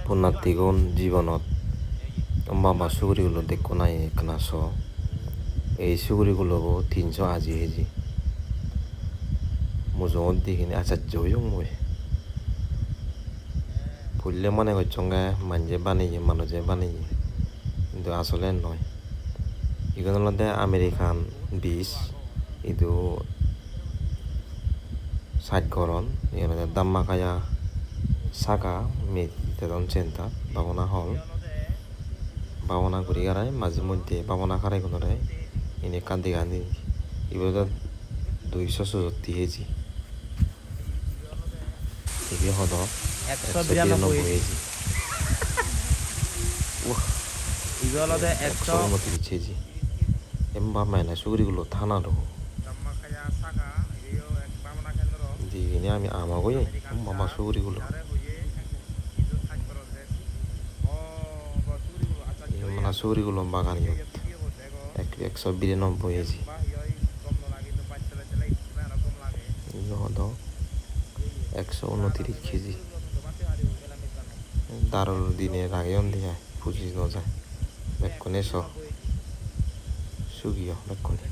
পুণ্যার্থীগণ জীবনত মামা সুগুরিগুলো দেখো নাই একনা শ এই সুগুরিগুলো 300 আজি মুজঙত দিখিনি আচার্য হইং মই ফুললে মনে করছঙ্গে মানজে বানিয়ে মানুষে বানিয়ে কিন্তু আসলে নয় এগুলো হলো আমেরিকান বীজ ಇದು সাতগরণ এখানে দাম্মাকায়া সাকা মিট তেদন চেন্তা বাবনা হল বাবনা ঘুরি গারায় মাঝে মধ্যে বাবনা খারাই কোনো রে এনে কান্দি কান্দি এবার 264 কেজি এগুলো হলো 192 কেজি 이거 하되 129 কেজি এমবা মাইনা সুগুরিগুলো থানা রো দিনে আমি আমাগোই মামা সুগুরিগুলো মানে সুগুরিগুলো বাগানিয়ত 192 কেজি হলো 129 কেজি দারুর দিনে রাগেন দিয়ে পুজি ন যায় বেক্ষণে সহ সুগিয় বেক্ষণে